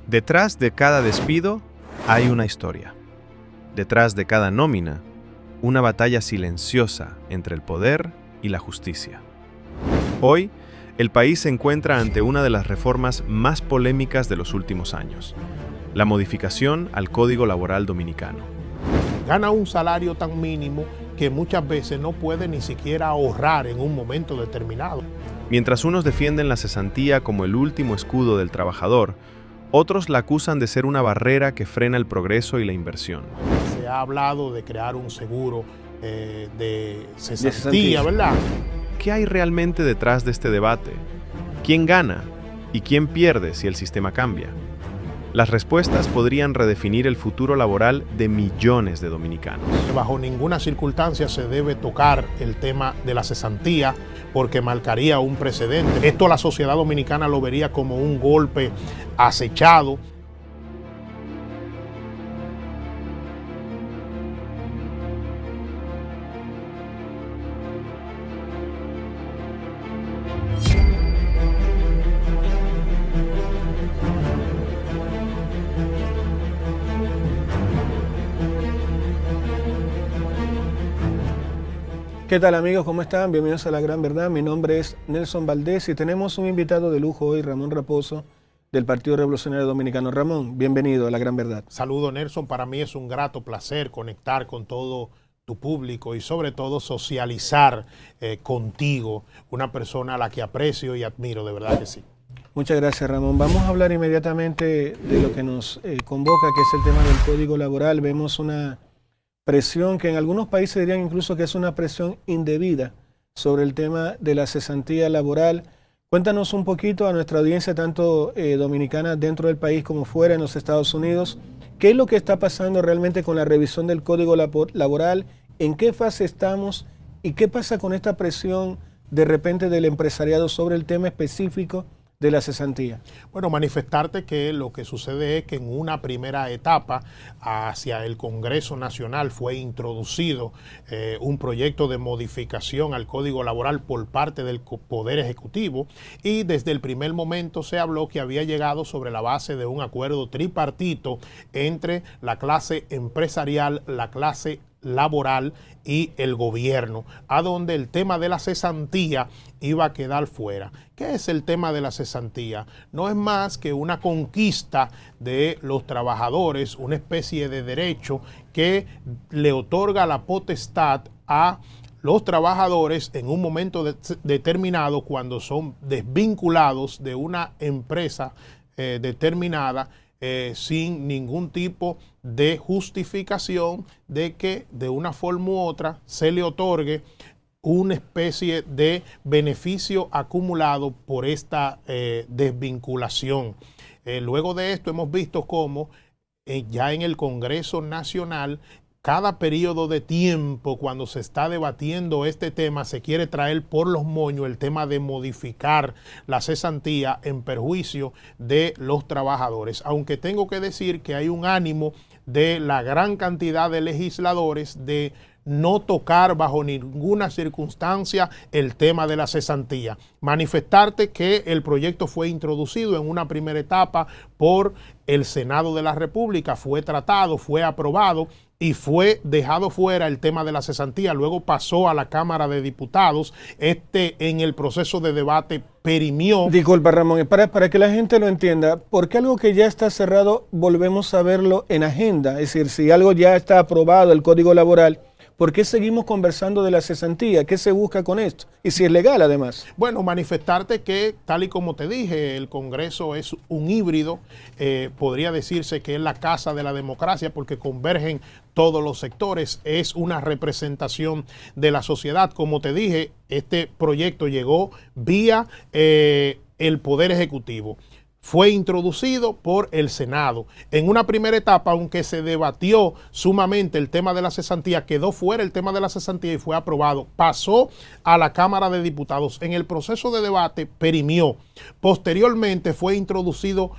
Detrás de cada despido hay una historia. Detrás de cada nómina, una batalla silenciosa entre el poder y la justicia. Hoy, el país se encuentra ante una de las reformas más polémicas de los últimos años: la modificación al Código Laboral Dominicano. Gana un salario tan mínimo que muchas veces no puede ni siquiera ahorrar en un momento determinado. Mientras unos defienden la cesantía como el último escudo del trabajador, otros la acusan de ser una barrera que frena el progreso y la inversión. Se ha hablado de crear un seguro de cesantía, ¿verdad? ¿Qué hay realmente detrás de este debate? ¿Quién gana y quién pierde si el sistema cambia? Las respuestas podrían redefinir el futuro laboral de millones de dominicanos. Bajo ninguna circunstancia se debe tocar el tema de la cesantía porque marcaría un precedente. Esto la sociedad dominicana lo vería como un golpe acechado. ¿Qué tal, amigos? ¿Cómo están? Bienvenidos a La Gran Verdad. Mi nombre es Nelson Valdés y tenemos un invitado de lujo hoy, Ramón Raposo, del Partido Revolucionario Dominicano. Ramón, bienvenido a La Gran Verdad. Saludo, Nelson. Para mí es un grato placer conectar con todo tu público y sobre todo socializar contigo, una persona a la que aprecio y admiro, de verdad que sí. Muchas gracias, Ramón. Vamos a hablar inmediatamente de lo que nos convoca, que es el tema del Código Laboral. Vemos una presión que en algunos países dirían incluso que es una presión indebida sobre el tema de la cesantía laboral. Cuéntanos un poquito a nuestra audiencia, tanto dominicana dentro del país como fuera en los Estados Unidos, qué es lo que está pasando realmente con la revisión del Código Laboral, en qué fase estamos y qué pasa con esta presión de repente del empresariado sobre el tema específico de la cesantía. Bueno, manifestarte que lo que sucede es que en una primera etapa hacia el Congreso Nacional fue introducido un proyecto de modificación al Código Laboral por parte del Poder Ejecutivo y desde el primer momento se habló que había llegado sobre la base de un acuerdo tripartito entre la clase empresarial, la clase laboral y el gobierno, a donde el tema de la cesantía iba a quedar fuera. ¿Qué es el tema de la cesantía? No es más que una conquista de los trabajadores, una especie de derecho que le otorga la potestad a los trabajadores en un momento determinado, cuando son desvinculados de una empresa determinada, sin ningún tipo de justificación de que de una forma u otra se le otorgue una especie de beneficio acumulado por esta desvinculación. Luego de esto hemos visto cómo ya en el Congreso Nacional, cada periodo de tiempo, cuando se está debatiendo este tema, se quiere traer por los moños el tema de modificar la cesantía en perjuicio de los trabajadores. Aunque tengo que decir que hay un ánimo de la gran cantidad de legisladores de no tocar bajo ninguna circunstancia el tema de la cesantía. Manifestarte que el proyecto fue introducido en una primera etapa por el Senado de la República, fue tratado, fue aprobado y fue dejado fuera el tema de la cesantía. Luego pasó a la Cámara de Diputados. En el proceso de debate perimió. Disculpa, Ramón, para que la gente lo entienda, ¿por qué algo que ya está cerrado volvemos a verlo en agenda? Es decir, si algo ya está aprobado, el Código Laboral, ¿por qué seguimos conversando de la cesantía? ¿Qué se busca con esto? Y si es legal, además. Bueno, manifestarte que, tal y como te dije, el Congreso es un híbrido. Podría decirse que es la casa de la democracia porque convergen todos los sectores. Es una representación de la sociedad. Como te dije, este proyecto llegó vía el Poder Ejecutivo. Fue introducido por el Senado. En una primera etapa, aunque se debatió sumamente el tema de la cesantía, quedó fuera el tema de la cesantía y fue aprobado. Pasó a la Cámara de Diputados. En el proceso de debate perimió. Posteriormente fue introducido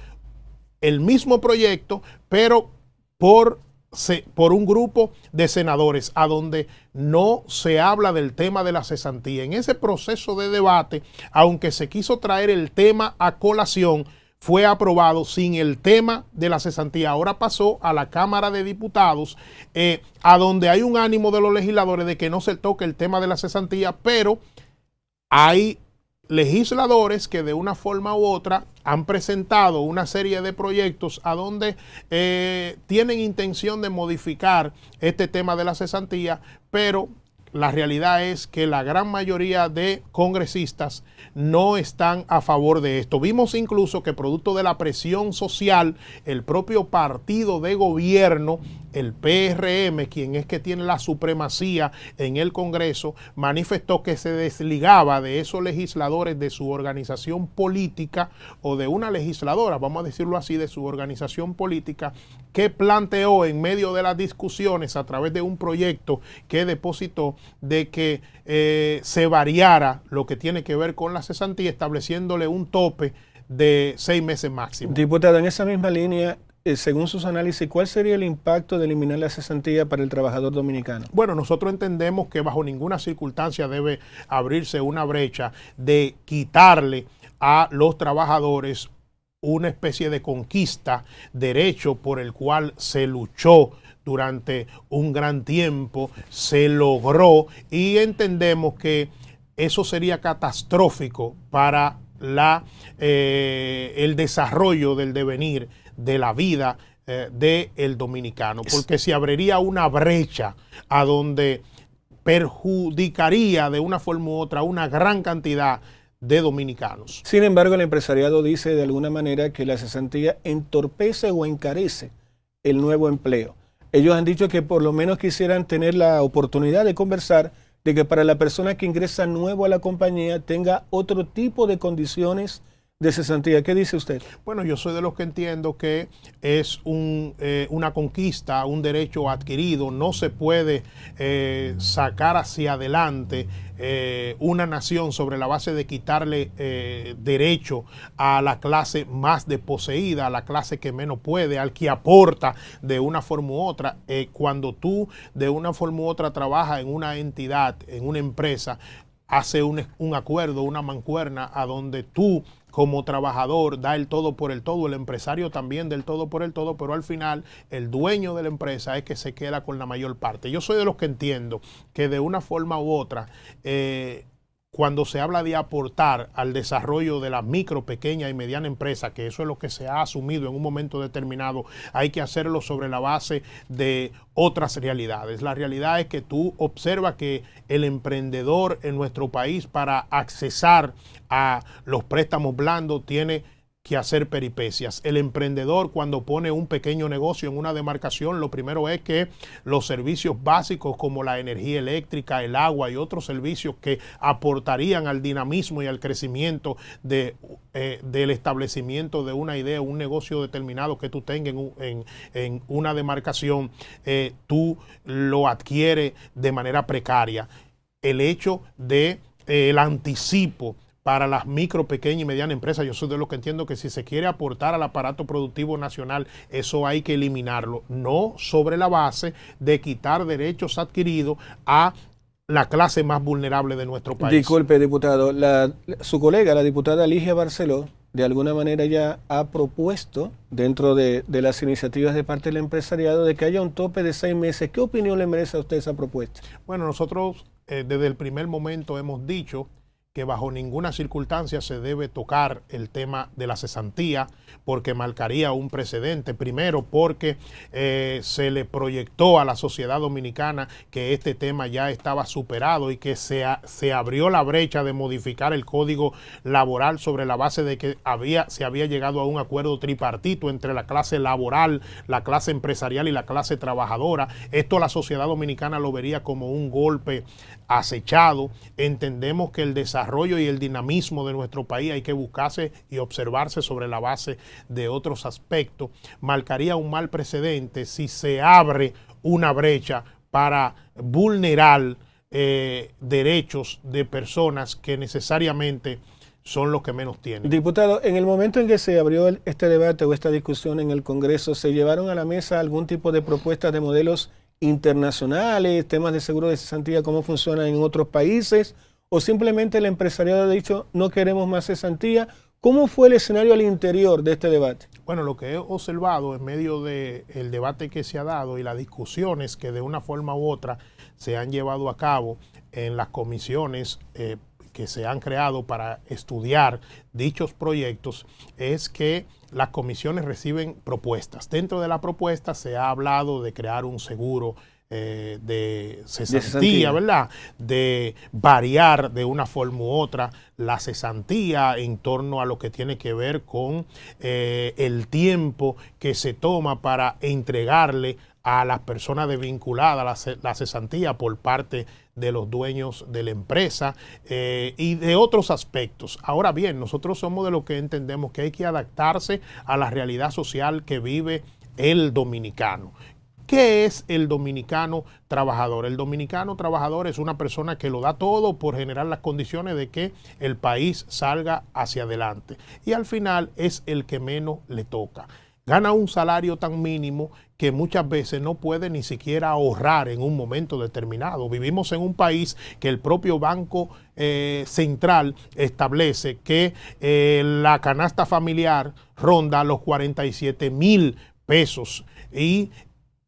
el mismo proyecto, pero por un grupo de senadores, a donde no se habla del tema de la cesantía. En ese proceso de debate, aunque se quiso traer el tema a colación, fue aprobado sin el tema de la cesantía. Ahora pasó a la Cámara de Diputados, a donde hay un ánimo de los legisladores de que no se toque el tema de la cesantía, pero hay legisladores que de una forma u otra han presentado una serie de proyectos a donde tienen intención de modificar este tema de la cesantía, pero la realidad es que la gran mayoría de congresistas no están a favor de esto. Vimos incluso que producto de la presión social, el propio partido de gobierno, el PRM, quien es que tiene la supremacía en el Congreso, manifestó que se desligaba de esos legisladores de su organización política o de una legisladora, vamos a decirlo así, de su organización política, que planteó en medio de las discusiones a través de un proyecto que depositó de que se variara lo que tiene que ver con la cesantía, estableciéndole un tope de 6 meses máximo. Diputado, en esa misma línea, según sus análisis, ¿cuál sería el impacto de eliminar la cesantía para el trabajador dominicano? Bueno, nosotros entendemos que bajo ninguna circunstancia debe abrirse una brecha de quitarle a los trabajadores una especie de conquista, derecho por el cual se luchó durante un gran tiempo, se logró, y entendemos que eso sería catastrófico para el desarrollo del devenir de la vida del dominicano, porque se abriría una brecha a donde perjudicaría de una forma u otra una gran cantidad de dominicanos. Sin embargo, el empresariado dice de alguna manera que la cesantía entorpece o encarece el nuevo empleo. Ellos han dicho que por lo menos quisieran tener la oportunidad de conversar de que para la persona que ingresa nuevo a la compañía tenga otro tipo de condiciones de cesantía. ¿Qué dice usted? Bueno, yo soy de los que entiendo que es una conquista, un derecho adquirido. No se puede sacar hacia adelante una nación sobre la base de quitarle derecho a la clase más desposeída, a la clase que menos puede, al que aporta de una forma u otra. Cuando tú de una forma u otra trabajas en una entidad, en una empresa, hace un acuerdo, una mancuerna, a donde tú como trabajador da el todo por el todo, el empresario también del todo por el todo, pero al final el dueño de la empresa es que se queda con la mayor parte. Yo soy de los que entiendo que de una forma u otra, cuando se habla de aportar al desarrollo de la micro, pequeña y mediana empresa, que eso es lo que se ha asumido en un momento determinado, hay que hacerlo sobre la base de otras realidades. La realidad es que tú observas que el emprendedor en nuestro país, para accesar a los préstamos blandos, tiene que hacer peripecias. El emprendedor, cuando pone un pequeño negocio en una demarcación, lo primero es que los servicios básicos como la energía eléctrica, el agua y otros servicios que aportarían al dinamismo y al crecimiento del establecimiento de una idea, un negocio determinado que tú tengas en una demarcación, tú lo adquieres de manera precaria. El hecho de el anticipo para las micro, pequeñas y medianas empresas, yo soy de los que entiendo que si se quiere aportar al aparato productivo nacional, eso hay que eliminarlo, no sobre la base de quitar derechos adquiridos a la clase más vulnerable de nuestro país. Disculpe, diputado, su colega, la diputada Ligia Barceló, de alguna manera ya ha propuesto dentro de las iniciativas de parte del empresariado de que haya un tope de 6 meses. ¿Qué opinión le merece a usted esa propuesta? Bueno, nosotros desde el primer momento hemos dicho que bajo ninguna circunstancia se debe tocar el tema de la cesantía, porque marcaría un precedente. Primero, porque se le proyectó a la sociedad dominicana que este tema ya estaba superado y que se abrió la brecha de modificar el código laboral sobre la base de que se había llegado a un acuerdo tripartito entre la clase laboral, la clase empresarial y la clase trabajadora. Esto la sociedad dominicana lo vería como un golpe acechado. Entendemos que el desarrollo y el dinamismo de nuestro país hay que buscarse y observarse sobre la base de otros aspectos. Marcaría un mal precedente si se abre una brecha para vulnerar derechos de personas que necesariamente son los que menos tienen. Diputado, en el momento en que se abrió este debate o esta discusión en el Congreso, ¿se llevaron a la mesa algún tipo de propuestas de modelos internacionales, temas de seguro de cesantía, cómo funcionan en otros países, o simplemente el empresariado ha dicho no queremos más cesantía, ¿Cómo fue el escenario al interior de este debate? Bueno, lo que he observado en medio del debate que se ha dado y las discusiones que de una forma u otra se han llevado a cabo en las comisiones que se han creado para estudiar dichos proyectos, es que las comisiones reciben propuestas. Dentro de la propuesta se ha hablado de crear un seguro de cesantía, ¿verdad? De variar de una forma u otra la cesantía en torno a lo que tiene que ver con el tiempo que se toma para entregarle a las personas desvinculadas la cesantía por parte de los dueños de la empresa y de otros aspectos. Ahora bien, nosotros somos de los que entendemos que hay que adaptarse a la realidad social que vive el dominicano. ¿Qué es el dominicano trabajador? El dominicano trabajador es una persona que lo da todo por generar las condiciones de que el país salga hacia adelante. Y al final es el que menos le toca. Gana un salario tan mínimo que muchas veces no puede ni siquiera ahorrar en un momento determinado. Vivimos en un país que el propio Banco Central establece que la canasta familiar ronda los 47,000 pesos y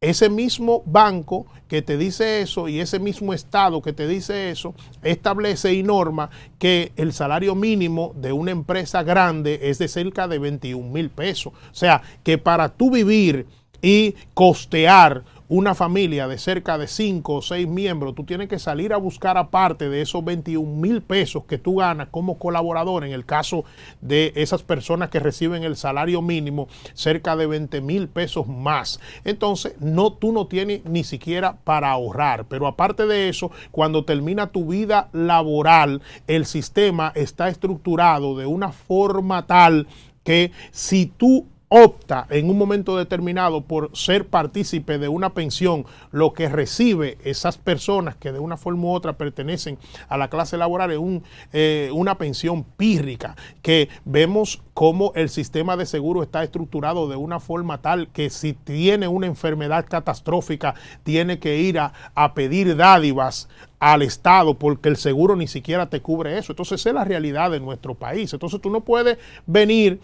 ese mismo banco que te dice eso y ese mismo estado que te dice eso establece y norma que el salario mínimo de una empresa grande es de cerca de 21,000 pesos. O sea, que para tú vivir y costear una familia de cerca de 5 o 6 miembros, tú tienes que salir a buscar aparte de esos 21,000 pesos que tú ganas como colaborador, en el caso de esas personas que reciben el salario mínimo, cerca de 20,000 pesos más. Entonces, tú no tienes ni siquiera para ahorrar. Pero aparte de eso, cuando termina tu vida laboral, el sistema está estructurado de una forma tal que si tú opta en un momento determinado por ser partícipe de una pensión, lo que recibe esas personas que de una forma u otra pertenecen a la clase laboral es una pensión pírrica, que vemos cómo el sistema de seguro está estructurado de una forma tal que si tiene una enfermedad catastrófica tiene que ir a pedir dádivas al Estado porque el seguro ni siquiera te cubre eso. Entonces esa es la realidad de nuestro país. Entonces tú no puedes venir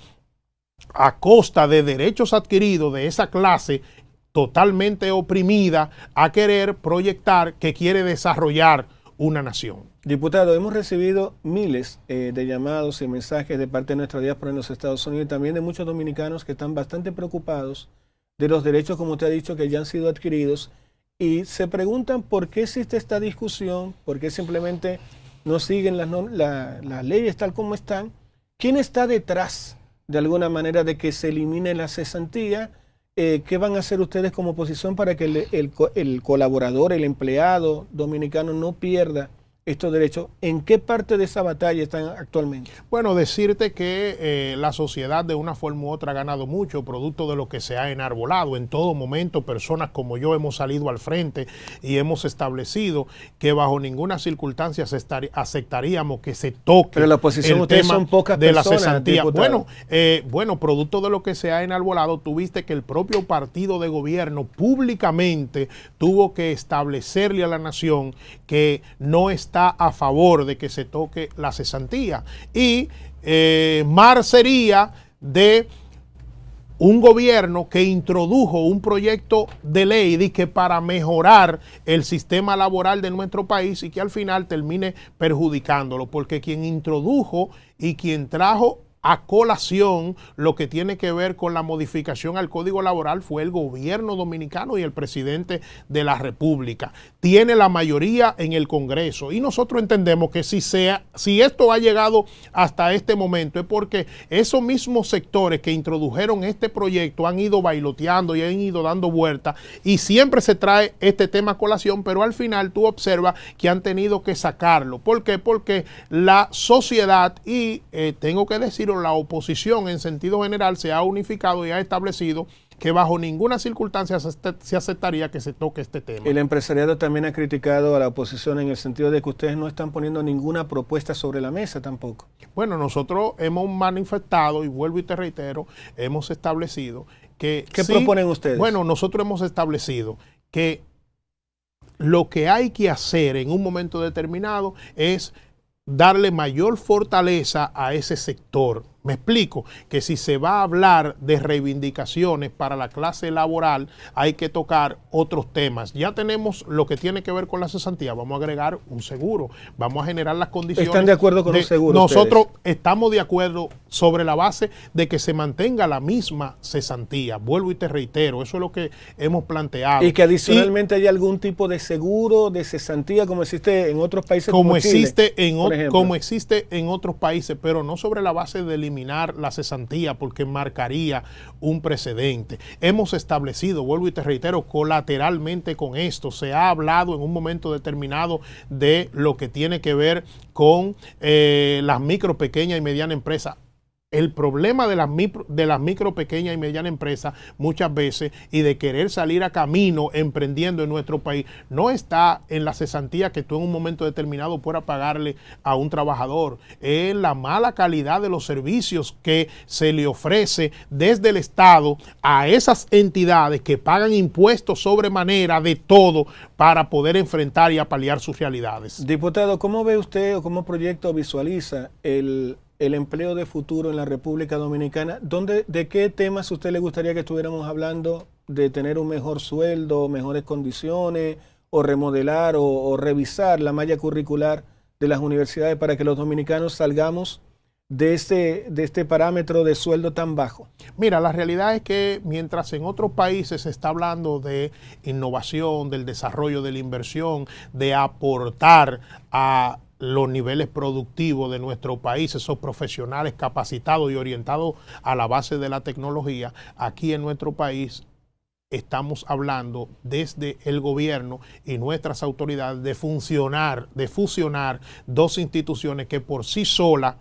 a costa de derechos adquiridos de esa clase totalmente oprimida a querer proyectar que quiere desarrollar una nación. Diputado, hemos recibido miles de llamados y mensajes de parte de nuestra diáspora en los Estados Unidos y también de muchos dominicanos que están bastante preocupados de los derechos, como usted ha dicho, que ya han sido adquiridos y se preguntan por qué existe esta discusión, por qué simplemente no siguen las leyes tal como están. ¿Quién está detrás de alguna manera de que se elimine la cesantía? ¿Qué van a hacer ustedes como oposición para que el colaborador, el empleado dominicano no pierda estos derechos? ¿En qué parte de esa batalla están actualmente? Bueno, decirte que la sociedad de una forma u otra ha ganado mucho producto de lo que se ha enarbolado. En todo momento personas como yo hemos salido al frente y hemos establecido que bajo ninguna circunstancia aceptaríamos que se toque. Pero la oposición, el tema son pocas de personas, la cesantía. Bueno, producto de lo que se ha enarbolado, tuviste que el propio partido de gobierno públicamente tuvo que establecerle a la nación que no está a favor de que se toque la cesantía. Y mal sería de un gobierno que introdujo un proyecto de ley de que para mejorar el sistema laboral de nuestro país y que al final termine perjudicándolo, porque quien introdujo y quien trajo a colación lo que tiene que ver con la modificación al Código Laboral fue el gobierno dominicano y el presidente de la República. Tiene la mayoría en el Congreso y nosotros entendemos que si esto ha llegado hasta este momento es porque esos mismos sectores que introdujeron este proyecto han ido bailoteando y han ido dando vueltas y siempre se trae este tema a colación, pero al final tú observas que han tenido que sacarlo. ¿Por qué? Porque la sociedad y tengo que decirlo, la oposición en sentido general se ha unificado y ha establecido que bajo ninguna circunstancia se aceptaría que se toque este tema. El empresariado también ha criticado a la oposición en el sentido de que ustedes no están poniendo ninguna propuesta sobre la mesa tampoco. Bueno, nosotros hemos manifestado, y vuelvo y te reitero, hemos establecido que... ¿Qué proponen ustedes? Bueno, nosotros hemos establecido que lo que hay que hacer en un momento determinado es darle mayor fortaleza a ese sector, Me explico, que si se va a hablar de reivindicaciones para la clase laboral, hay que tocar otros temas. Ya tenemos lo que tiene que ver con la cesantía, vamos a agregar un seguro, vamos a generar las condiciones. ¿Están de acuerdo con los seguros? Nosotros estamos de acuerdo sobre la base de que se mantenga la misma cesantía. Vuelvo y te reitero, eso es lo que hemos planteado. Y que adicionalmente haya algún tipo de seguro de cesantía como existe en otros países como Chile, como existe en otros países, pero no sobre la base de eliminar la cesantía, porque marcaría un precedente. Hemos establecido, vuelvo y te reitero, colateralmente con esto, se ha hablado en un momento determinado de lo que tiene que ver con las micro, pequeñas y medianas empresas. El problema de las micro, pequeñas y medianas empresas muchas veces y de querer salir a camino emprendiendo en nuestro país no está en la cesantía que tú en un momento determinado puedas pagarle a un trabajador. Es la mala calidad de los servicios que se le ofrece desde el Estado a esas entidades que pagan impuestos sobremanera de todo para poder enfrentar y apalear sus realidades. Diputado, ¿cómo ve usted o cómo proyecta o visualiza el empleo de futuro en la República Dominicana? ¿De qué temas a usted le gustaría que estuviéramos hablando? ¿De tener un mejor sueldo, mejores condiciones, o remodelar o revisar la malla curricular de las universidades para que los dominicanos salgamos de este parámetro de sueldo tan bajo? Mira, la realidad es que mientras en otros países se está hablando de innovación, del desarrollo de la inversión, de aportar a los niveles productivos de nuestro país, esos profesionales capacitados y orientados a la base de la tecnología, aquí en nuestro país estamos hablando desde el gobierno y nuestras autoridades de fusionar dos instituciones que por sí solas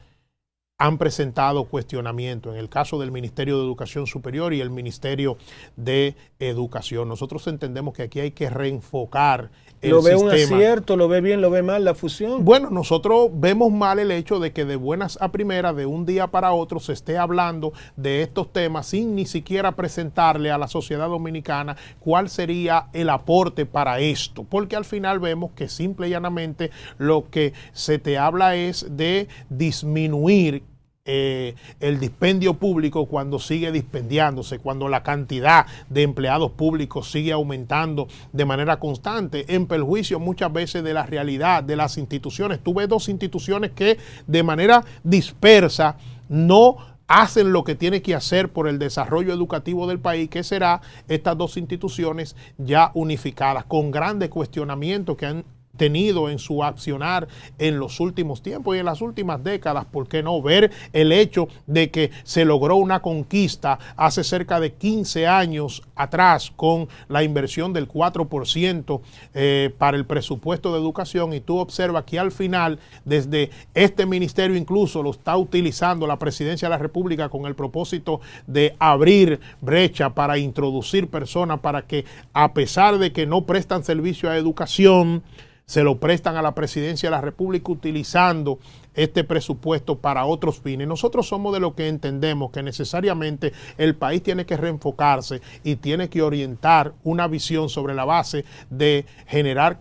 han presentado cuestionamiento, en el caso del Ministerio de Educación Superior y el Ministerio de Educación. Nosotros entendemos que aquí hay que reenfocar el sistema. ¿Lo ve un acierto, lo ve bien, lo ve mal la fusión? Bueno, nosotros vemos mal el hecho de que de buenas a primeras, de un día para otro, se esté hablando de estos temas sin ni siquiera presentarle a la sociedad dominicana cuál sería el aporte para esto, porque al final vemos que simple y llanamente lo que se te habla es de disminuir el dispendio público cuando sigue dispendiándose, cuando la cantidad de empleados públicos sigue aumentando de manera constante, en perjuicio muchas veces de la realidad de las instituciones. Tú ves dos instituciones que de manera dispersa no hacen lo que tiene que hacer por el desarrollo educativo del país, que será estas dos instituciones ya unificadas, con grandes cuestionamientos que han tenido en su accionar en los últimos tiempos y en las últimas décadas. ¿Por qué no ver el hecho de que se logró una conquista hace cerca de 15 años atrás con la inversión del 4% para el presupuesto de educación? Y tú observas que al final, desde este ministerio incluso lo está utilizando la Presidencia de la República con el propósito de abrir brecha para introducir personas para que, a pesar de que no prestan servicio a educación, se lo prestan a la Presidencia de la República utilizando este presupuesto para otros fines. Nosotros somos de lo que entendemos que necesariamente el país tiene que reenfocarse y tiene que orientar una visión sobre la base de generar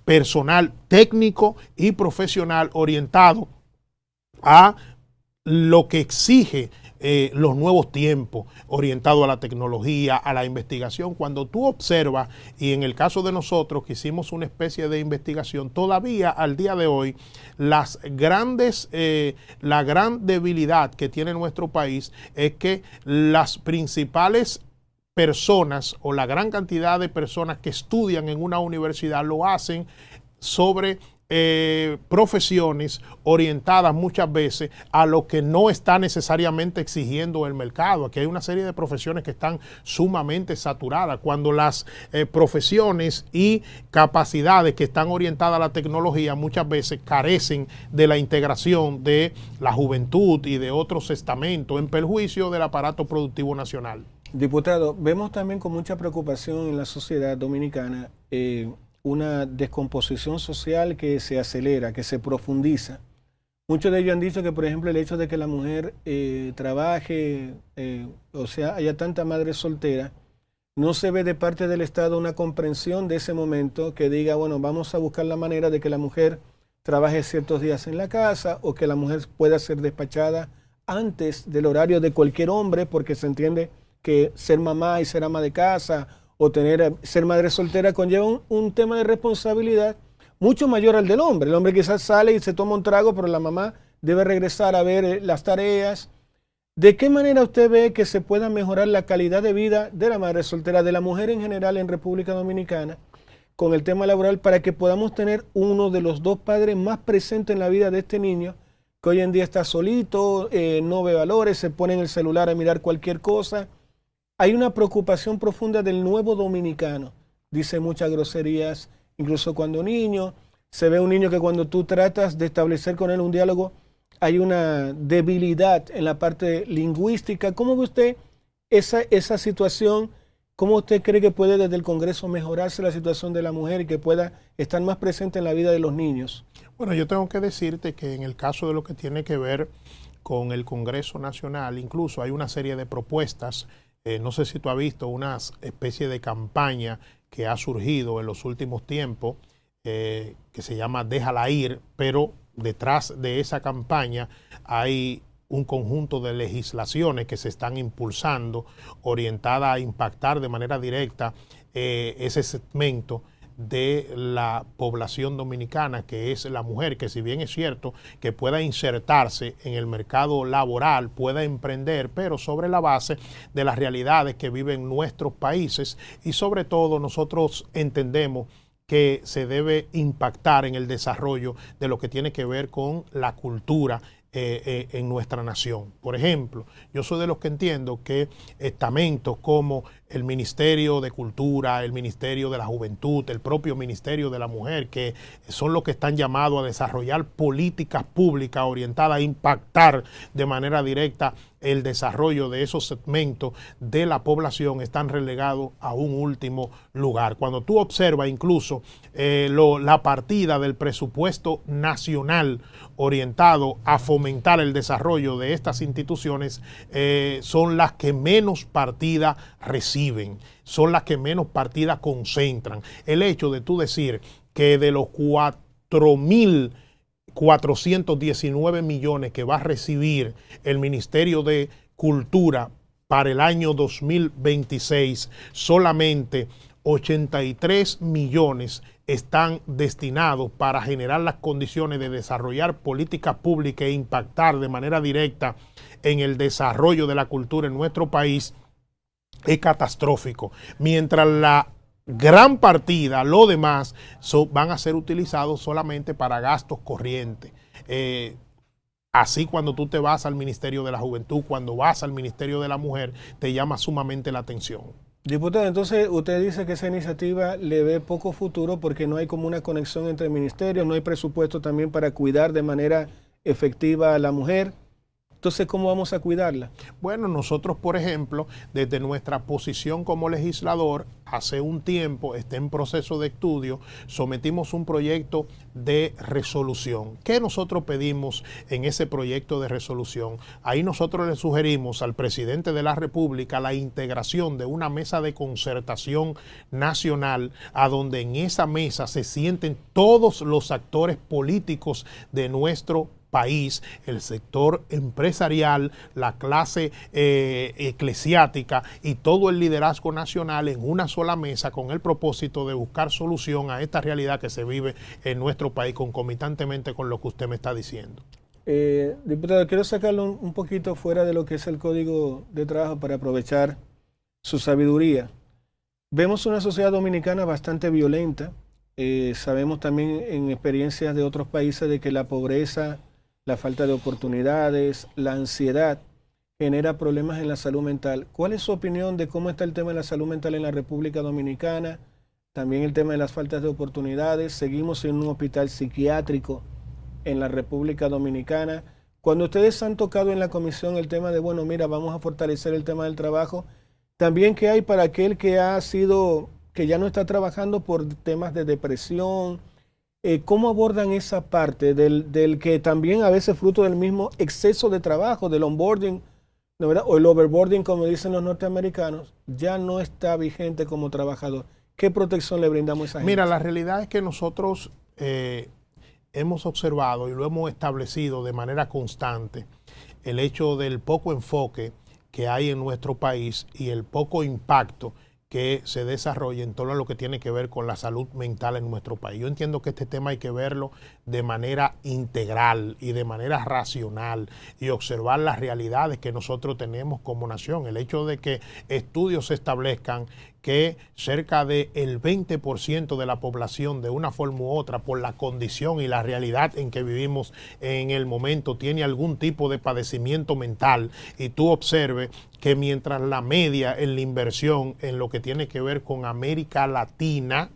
personal técnico y profesional orientado a lo que exige los nuevos tiempos, orientado a la tecnología, a la investigación. Cuando tú observas, y en el caso de nosotros que hicimos una especie de investigación, todavía al día de hoy la gran debilidad que tiene nuestro país es que las principales personas o la gran cantidad de personas que estudian en una universidad lo hacen sobre profesiones orientadas muchas veces a lo que no está necesariamente exigiendo el mercado. Aquí hay una serie de profesiones que están sumamente saturadas, cuando las profesiones y capacidades que están orientadas a la tecnología muchas veces carecen de la integración de la juventud y de otros estamentos, en perjuicio del aparato productivo nacional. Diputado, vemos también con mucha preocupación en la sociedad dominicana una descomposición social que se acelera, que se profundiza. Muchos de ellos han dicho que, por ejemplo, el hecho de que la mujer trabaje, o sea, haya tanta madre soltera, no se ve de parte del Estado una comprensión de ese momento que diga, bueno, vamos a buscar la manera de que la mujer trabaje ciertos días en la casa o que la mujer pueda ser despachada antes del horario de cualquier hombre, porque se entiende que ser mamá y ser ama de casa o ser madre soltera conlleva un tema de responsabilidad mucho mayor al del hombre. El hombre quizás sale y se toma un trago, pero la mamá debe regresar a ver las tareas. ¿De qué manera usted ve que se pueda mejorar la calidad de vida de la madre soltera, de la mujer en general en República Dominicana, con el tema laboral, para que podamos tener uno de los dos padres más presentes en la vida de este niño, que hoy en día está solito, no ve valores, se pone en el celular a mirar cualquier cosa? Hay una preocupación profunda del nuevo dominicano. Dice muchas groserías, incluso cuando niño. Se ve un niño que cuando tú tratas de establecer con él un diálogo, hay una debilidad en la parte lingüística. ¿Cómo ve usted esa situación? ¿Cómo usted cree que puede desde el Congreso mejorarse la situación de la mujer y que pueda estar más presente en la vida de los niños? Bueno, yo tengo que decirte que en el caso de lo que tiene que ver con el Congreso Nacional, incluso hay una serie de propuestas. No sé si tú has visto una especie de campaña que ha surgido en los últimos tiempos, que se llama Déjala Ir, pero detrás de esa campaña hay un conjunto de legislaciones que se están impulsando, orientadas a impactar de manera directa ese segmento de la población dominicana, que es la mujer, que si bien es cierto que pueda insertarse en el mercado laboral, pueda emprender, pero sobre la base de las realidades que viven nuestros países, y sobre todo nosotros entendemos que se debe impactar en el desarrollo de lo que tiene que ver con la cultura en nuestra nación. Por ejemplo, yo soy de los que entiendo que estamentos como el Ministerio de Cultura, el Ministerio de la Juventud, el propio Ministerio de la Mujer, que son los que están llamados a desarrollar políticas públicas orientadas a impactar de manera directa el desarrollo de esos segmentos de la población, están relegados a un último lugar. Cuando tú observas incluso la partida del presupuesto nacional orientado a fomentar el desarrollo de estas instituciones, son las que menos partida reciben, son las que menos partida concentran. El hecho de tú decir que de los 4.419 millones que va a recibir el Ministerio de Cultura para el año 2026, solamente 83 millones están destinados para generar las condiciones de desarrollar políticas públicas e impactar de manera directa en el desarrollo de la cultura en nuestro país, es catastrófico. Mientras la gran partida, lo demás, van a ser utilizados solamente para gastos corrientes. Así cuando tú te vas al Ministerio de la Juventud, cuando vas al Ministerio de la Mujer, te llama sumamente la atención. Diputado, entonces usted dice que esa iniciativa le ve poco futuro porque no hay como una conexión entre ministerios, no hay presupuesto también para cuidar de manera efectiva a la mujer. Entonces, ¿cómo vamos a cuidarla? Bueno, nosotros, por ejemplo, desde nuestra posición como legislador, hace un tiempo, está en proceso de estudio, sometimos un proyecto de resolución. ¿Qué nosotros pedimos en ese proyecto de resolución? Ahí nosotros le sugerimos al presidente de la República la integración de una mesa de concertación nacional, a donde en esa mesa se sienten todos los actores políticos de nuestro país, el sector empresarial, la clase eclesiástica y todo el liderazgo nacional en una sola mesa, con el propósito de buscar solución a esta realidad que se vive en nuestro país, concomitantemente con lo que usted me está diciendo. Diputado, quiero sacarlo un poquito fuera de lo que es el Código de Trabajo para aprovechar su sabiduría. Vemos una sociedad dominicana bastante violenta. Sabemos también en experiencias de otros países de que la pobreza, la falta de oportunidades, la ansiedad genera problemas en la salud mental. ¿Cuál es su opinión de cómo está el tema de la salud mental en la República Dominicana? También el tema de las faltas de oportunidades. Seguimos en un hospital psiquiátrico en la República Dominicana. Cuando ustedes han tocado en la comisión el tema de, bueno, mira, vamos a fortalecer el tema del trabajo, también qué hay para aquel que que ya no está trabajando por temas de depresión. ¿Cómo abordan esa parte del que también a veces fruto del mismo exceso de trabajo, del onboarding, ¿no, verdad? O el overboarding, como dicen los norteamericanos, ya no está vigente como trabajador? ¿Qué protección le brindamos a esa gente? Mira, la realidad es que nosotros hemos observado y lo hemos establecido de manera constante el hecho del poco enfoque que hay en nuestro país y el poco impacto que se desarrolla en todo lo que tiene que ver con la salud mental en nuestro país. Yo entiendo que este tema hay que verlo de manera integral y de manera racional y observar las realidades que nosotros tenemos como nación. El hecho de que estudios establezcan que cerca del 20% de la población, de una forma u otra, por la condición y la realidad en que vivimos en el momento, tiene algún tipo de padecimiento mental, y tú observes que mientras la media en la inversión en lo que tiene que ver con América Latina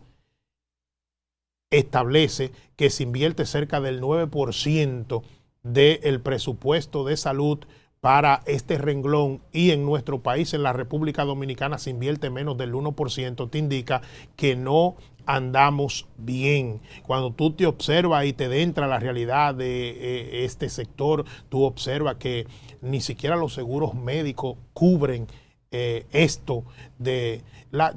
establece que se invierte cerca del 9% del presupuesto de salud para este renglón, y en nuestro país, en la República Dominicana, se invierte menos del 1%, te indica que no andamos bien. Cuando tú te observas y te adentra la realidad de este sector, tú observas que ni siquiera los seguros médicos cubren esto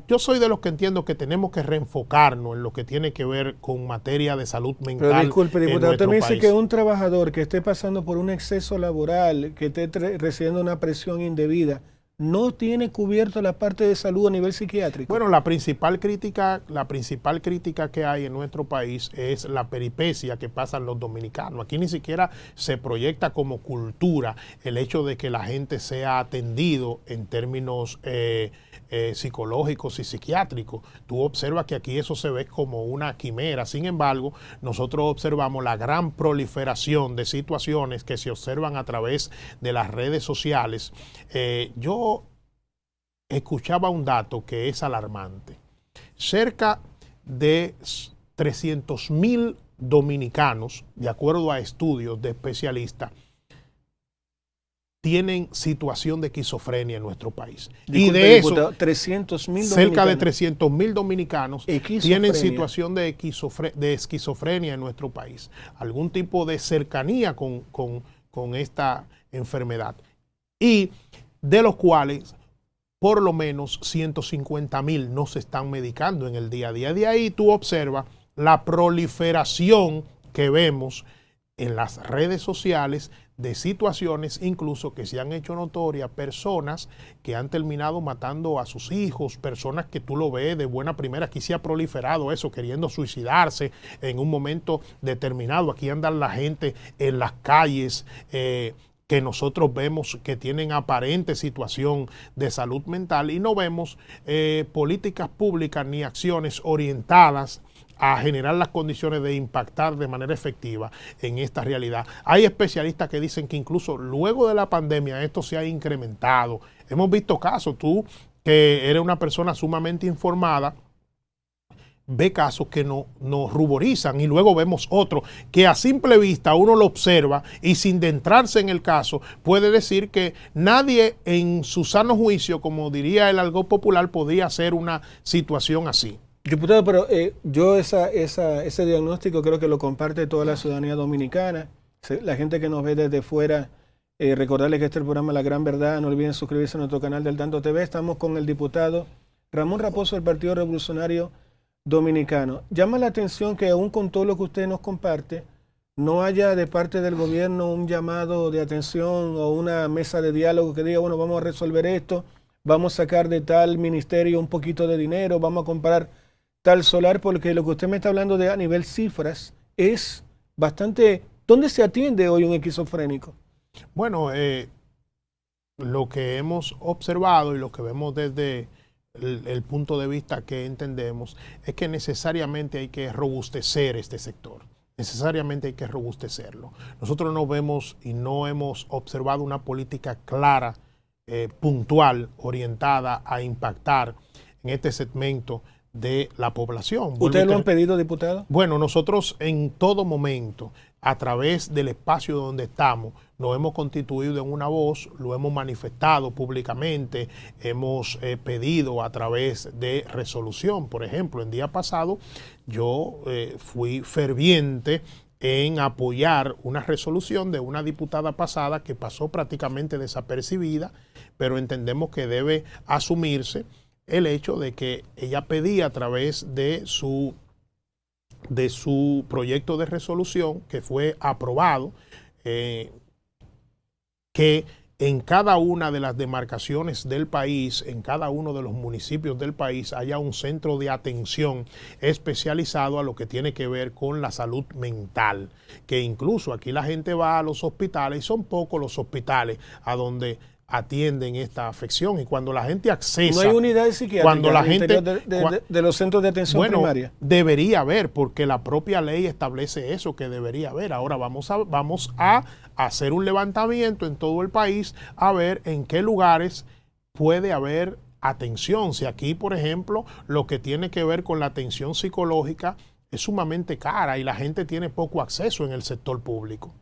yo soy de los que entiendo que tenemos que reenfocarnos en lo que tiene que ver con materia de salud mental. Pero disculpe, diputado, usted me dice país. que un trabajador que esté pasando por un exceso laboral, que esté recibiendo una presión indebida, no tiene cubierto la parte de salud a nivel psiquiátrico. Bueno, la principal crítica que hay en nuestro país es la peripecia que pasan los dominicanos. Aquí ni siquiera se proyecta como cultura el hecho de que la gente sea atendido en términos psicológicos y psiquiátricos. Tú observas que aquí eso se ve como una quimera. Sin embargo, nosotros observamos la gran proliferación de situaciones que se observan a través de las redes sociales. Yo escuchaba un dato que es alarmante. Cerca de 300,000 dominicanos, de acuerdo a estudios de especialistas, tienen situación de esquizofrenia en nuestro país. Disculpe, y de eso, diputado, 300,000 cerca de 300,000 dominicanos tienen situación de esquizofrenia en nuestro país. Algún tipo de cercanía con esta enfermedad. Y de los cuales por lo menos 150,000 no se están medicando en el día a día. De ahí tú observas la proliferación que vemos en las redes sociales de situaciones incluso que se han hecho notorias, personas que han terminado matando a sus hijos, personas que tú lo ves de buena primera. Aquí se ha proliferado eso, queriendo suicidarse en un momento determinado. Aquí andan la gente en las calles que nosotros vemos que tienen aparente situación de salud mental, y no vemos políticas públicas ni acciones orientadas a generar las condiciones de impactar de manera efectiva en esta realidad. Hay especialistas que dicen que incluso luego de la pandemia esto se ha incrementado. Hemos visto casos, tú que eres una persona sumamente informada, ve casos que nos ruborizan, y luego vemos otros que a simple vista uno lo observa y sin adentrarse en el caso puede decir que nadie en su sano juicio, como diría el argot popular, podría hacer una situación así. Diputado, pero yo ese diagnóstico creo que lo comparte toda la ciudadanía dominicana. La gente que nos ve desde fuera, recordarles que este es el programa La Gran Verdad. No olviden suscribirse a nuestro canal del Tanto TV. Estamos con el diputado Ramón Raposo del Partido Revolucionario Dominicano. Llama la atención que aún con todo lo que usted nos comparte, no haya de parte del gobierno un llamado de atención o una mesa de diálogo que diga, bueno, vamos a resolver esto, vamos a sacar de tal ministerio un poquito de dinero, vamos a comprar tal solar, porque lo que usted me está hablando de a nivel cifras es bastante... ¿Dónde se atiende hoy un esquizofrénico? Bueno, lo que hemos observado y lo que vemos desde el punto de vista que entendemos es que necesariamente hay que robustecer este sector. Necesariamente hay que robustecerlo. Nosotros no vemos y no hemos observado una política clara, puntual, orientada a impactar en este segmento de la población. ¿Ustedes lo han pedido, diputado? Bueno, nosotros en todo momento, a través del espacio donde estamos, nos hemos constituido en una voz, lo hemos manifestado públicamente, hemos pedido a través de resolución. Por ejemplo, el día pasado yo fui ferviente en apoyar una resolución de una diputada pasada que pasó prácticamente desapercibida, pero entendemos que debe asumirse el hecho de que ella pedía a través de su de su proyecto de resolución que fue aprobado, que en cada una de las demarcaciones del país, en cada uno de los municipios del país, haya un centro de atención especializado a lo que tiene que ver con la salud mental. Que incluso aquí la gente va a los hospitales y son pocos los hospitales a donde atienden esta afección, y cuando la gente accesa... No hay unidades psiquiátricas cuando la gente de los centros de atención primaria. Debería haber, porque la propia ley establece eso, que debería haber. Ahora vamos a hacer un levantamiento en todo el país a ver en qué lugares puede haber atención. Si aquí, por ejemplo, lo que tiene que ver con la atención psicológica es sumamente cara y la gente tiene poco acceso en el sector público.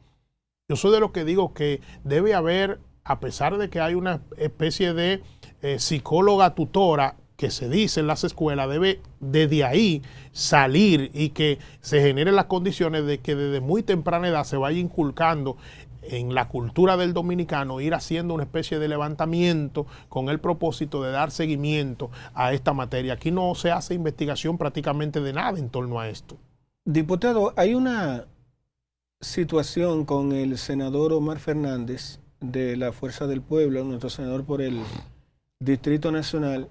Yo soy de los que digo que debe haber, a pesar de que hay una especie de psicóloga tutora que se dice en las escuelas, debe desde ahí salir y que se generen las condiciones de que desde muy temprana edad se vaya inculcando en la cultura del dominicano, ir haciendo una especie de levantamiento con el propósito de dar seguimiento a esta materia. Aquí no se hace investigación prácticamente de nada en torno a esto. Diputado, hay una situación con el senador Omar Fernández de la Fuerza del Pueblo, nuestro senador por el Distrito Nacional,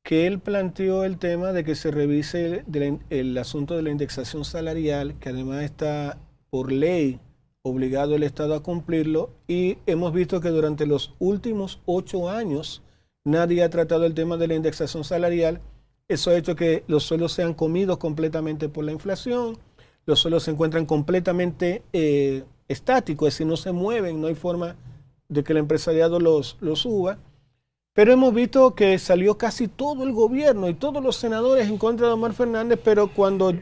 que él planteó el tema de que se revise el asunto de la indexación salarial, que además está por ley obligado el Estado a cumplirlo, y hemos visto que durante los últimos 8 años nadie ha tratado el tema de la indexación salarial. Eso ha hecho que los sueldos sean comidos completamente por la inflación, los sueldos se encuentran completamente estáticos, es decir, no se mueven, no hay forma de que el empresariado los suba. Pero hemos visto que salió casi todo el gobierno y todos los senadores en contra de Omar Fernández, pero cuando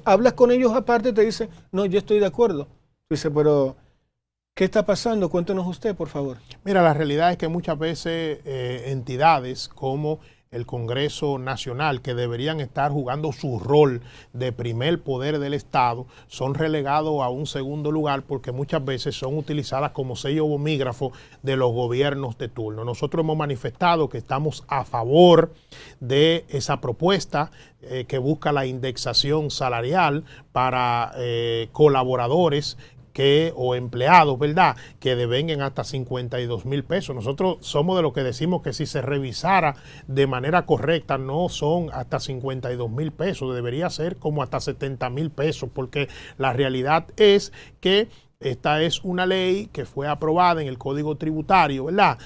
hablas con ellos aparte te dicen, no, yo estoy de acuerdo. Dice, pero ¿qué está pasando? Cuéntenos usted, por favor. Mira, la realidad es que muchas veces entidades como el Congreso Nacional, que deberían estar jugando su rol de primer poder del Estado, son relegados a un segundo lugar porque muchas veces son utilizadas como sello bomígrafo de los gobiernos de turno. Nosotros hemos manifestado que estamos a favor de esa propuesta que busca la indexación salarial para colaboradores o empleados, ¿verdad?, que devenguen hasta 52,000 pesos. Nosotros somos de los que decimos que si se revisara de manera correcta no son hasta 52,000 pesos, debería ser como hasta 70,000 pesos, porque la realidad es que esta es una ley que fue aprobada en el Código Tributario, ¿verdad?,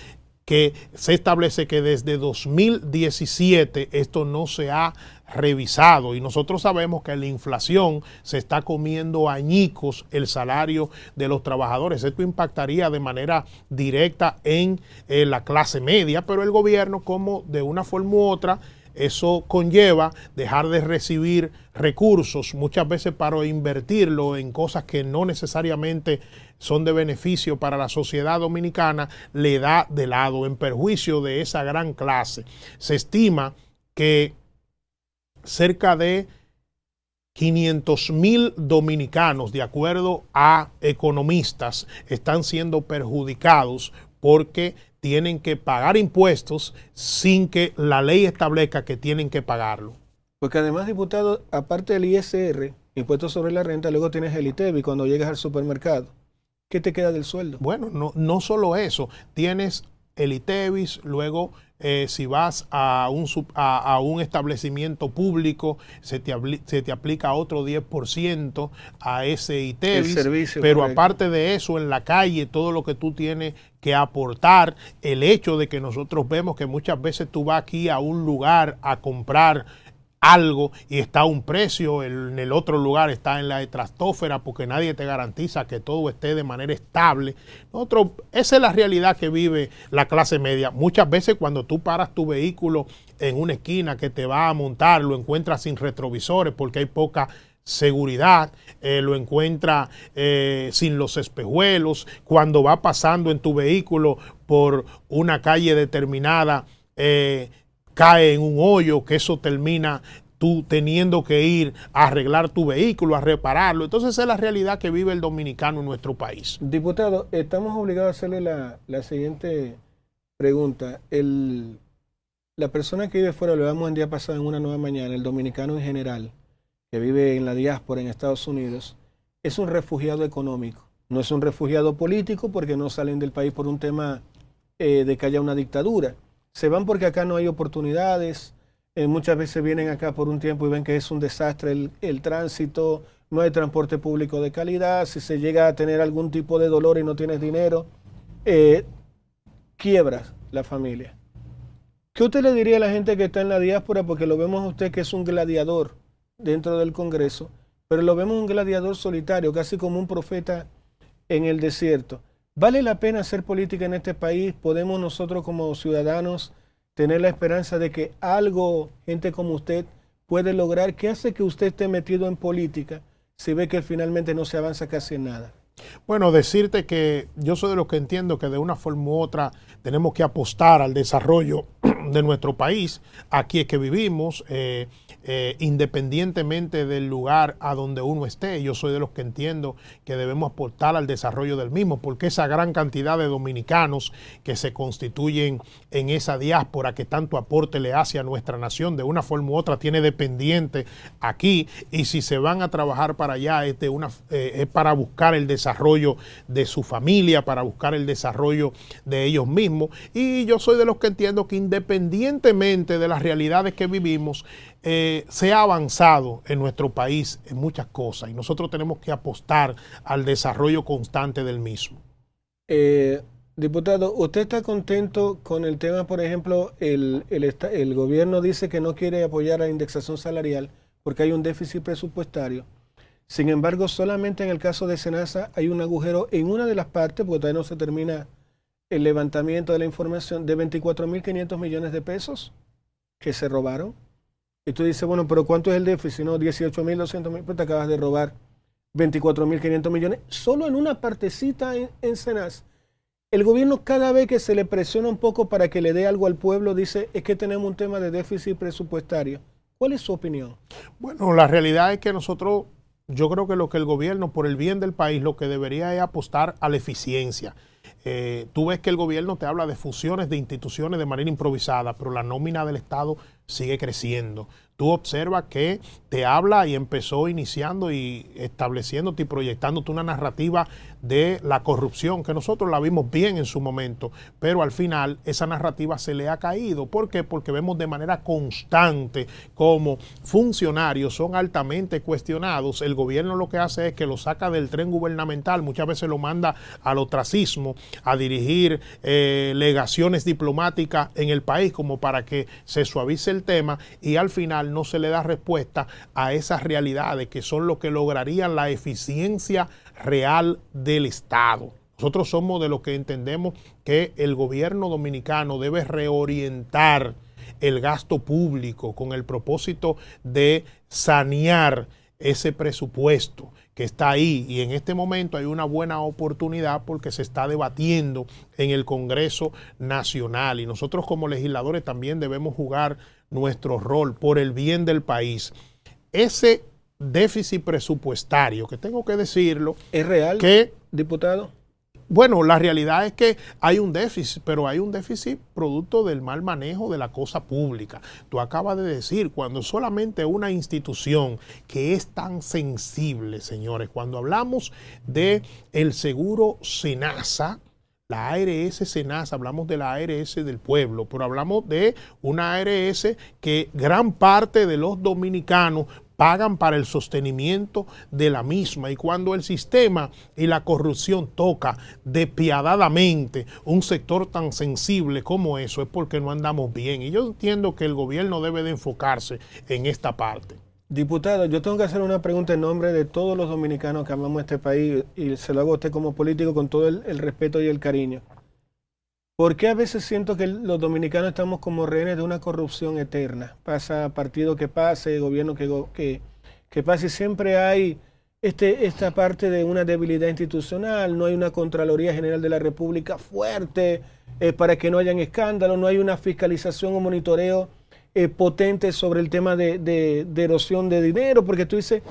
que se establece que desde 2017 esto no se ha revisado, y nosotros sabemos que la inflación se está comiendo añicos el salario de los trabajadores. Esto impactaría de manera directa en la clase media, pero el gobierno, como de una forma u otra, eso conlleva dejar de recibir recursos muchas veces para invertirlo en cosas que no necesariamente son de beneficio para la sociedad dominicana, le da de lado en perjuicio de esa gran clase. Se estima que cerca de 500,000 dominicanos, de acuerdo a economistas, están siendo perjudicados porque tienen que pagar impuestos sin que la ley establezca que tienen que pagarlo. Porque además, diputado, aparte del ISR, impuesto sobre la renta, luego tienes el ITEVI cuando llegas al supermercado. ¿Qué te queda del sueldo? Bueno, no solo eso, tienes el ITEVIS, luego si vas a un establecimiento público, se te aplica otro 10% a ese ITEVIS, servicio, pero correcto. aparte de eso, en la calle, todo lo que tú tienes que aportar, el hecho de que nosotros vemos que muchas veces tú vas aquí a un lugar a comprar algo y está a un precio, en el otro lugar está en la estratosfera, porque nadie te garantiza que todo esté de manera estable. Esa es la realidad que vive la clase media. Muchas veces cuando tú paras tu vehículo en una esquina que te va a montar, lo encuentras sin retrovisores porque hay poca seguridad, lo encuentras sin los espejuelos. Cuando va pasando en tu vehículo por una calle determinada, cae en un hoyo, que eso termina tú teniendo que ir a arreglar tu vehículo, a repararlo. Entonces esa es la realidad que vive el dominicano en nuestro país. Diputado, estamos obligados a hacerle la siguiente pregunta. La persona que vive fuera, lo hablamos el día pasado en Una Nueva Mañana, el dominicano en general, que vive en la diáspora en Estados Unidos, es un refugiado económico. No es un refugiado político porque no salen del país por un tema de que haya una dictadura. Se van porque acá no hay oportunidades. Muchas veces vienen acá por un tiempo y ven que es un desastre el tránsito, no hay transporte público de calidad. Si se llega a tener algún tipo de dolor y no tienes dinero, quiebras la familia. ¿Qué usted le diría a la gente que está en la diáspora? Porque lo vemos a usted que es un gladiador dentro del Congreso, pero lo vemos un gladiador solitario, casi como un profeta en el desierto. ¿Vale la pena hacer política en este país? ¿Podemos nosotros como ciudadanos tener la esperanza de que algo, gente como usted, puede lograr? ¿Qué hace que usted esté metido en política si ve que finalmente no se avanza casi en nada? Bueno, decirte que yo soy de los que entiendo que de una forma u otra tenemos que apostar al desarrollo de nuestro país. Aquí es que vivimos, independientemente del lugar a donde uno esté. Yo soy de los que entiendo que debemos aportar al desarrollo del mismo, porque esa gran cantidad de dominicanos que se constituyen en esa diáspora que tanto aporte le hace a nuestra nación, de una forma u otra tiene dependiente aquí, y si se van a trabajar para allá es para buscar el desarrollo de su familia, para buscar el desarrollo de ellos mismos. Y yo soy de los que entiendo que independientemente de las realidades que vivimos, se ha avanzado en nuestro país en muchas cosas y nosotros tenemos que apostar al desarrollo constante del mismo. Diputado, ¿usted está contento con el tema, por ejemplo, el gobierno dice que no quiere apoyar la indexación salarial porque hay un déficit presupuestario? Sin embargo, solamente en el caso de Senasa hay un agujero en una de las partes, porque todavía no se termina el levantamiento de la información, de 24.500 millones de pesos que se robaron. Y tú dices, bueno, pero ¿cuánto es el déficit? No, 18.200.000, pues te acabas de robar 24.500 millones solo en una partecita en Senasa. El gobierno, cada vez que se le presiona un poco para que le dé algo al pueblo, dice, es que tenemos un tema de déficit presupuestario. ¿Cuál es su opinión? Bueno, la realidad es que yo creo que lo que el gobierno, por el bien del país, lo que debería es apostar a la eficiencia. Tú ves que el gobierno te habla de fusiones de instituciones de manera improvisada, pero la nómina del Estado sigue creciendo. Tú observas que te habla y empezó iniciando y estableciéndote y proyectándote una narrativa de la corrupción, que nosotros la vimos bien en su momento, pero al final esa narrativa se le ha caído. ¿Por qué? Porque vemos de manera constante cómo funcionarios son altamente cuestionados. El gobierno lo que hace es que lo saca del tren gubernamental, muchas veces lo manda al ostracismo, a dirigir legaciones diplomáticas en el país como para que se suavice el tema, y al final no se le da respuesta a esas realidades que son lo que lograrían la eficiencia real del Estado. Nosotros somos de los que entendemos que el gobierno dominicano debe reorientar el gasto público con el propósito de sanear ese presupuesto que está ahí, y en este momento hay una buena oportunidad porque se está debatiendo en el Congreso Nacional, y nosotros como legisladores también debemos jugar nuestro rol por el bien del país. Ese déficit presupuestario, que tengo que decirlo, ¿es real, diputado? Bueno, la realidad es que hay un déficit, pero hay un déficit producto del mal manejo de la cosa pública. Tú acabas de decir, cuando solamente una institución que es tan sensible, señores, cuando hablamos de el seguro Senasa, la ARS Senasa, hablamos de la ARS del pueblo, pero hablamos de una ARS que gran parte de los dominicanos pagan para el sostenimiento de la misma, y cuando el sistema y la corrupción toca despiadadamente un sector tan sensible como eso, es porque no andamos bien, y yo entiendo que el gobierno debe de enfocarse en esta parte. Diputado, yo tengo que hacer una pregunta en nombre de todos los dominicanos que amamos este país, y se lo hago a usted como político con todo el respeto y el cariño. ¿Por qué a veces siento que los dominicanos estamos como rehenes de una corrupción eterna? Pasa partido que pase, gobierno que pase, y siempre hay esta parte de una debilidad institucional, no hay una Contraloría General de la República fuerte para que no hayan escándalos, no hay una fiscalización o monitoreo potente sobre el tema de erosión de dinero, porque tú dices,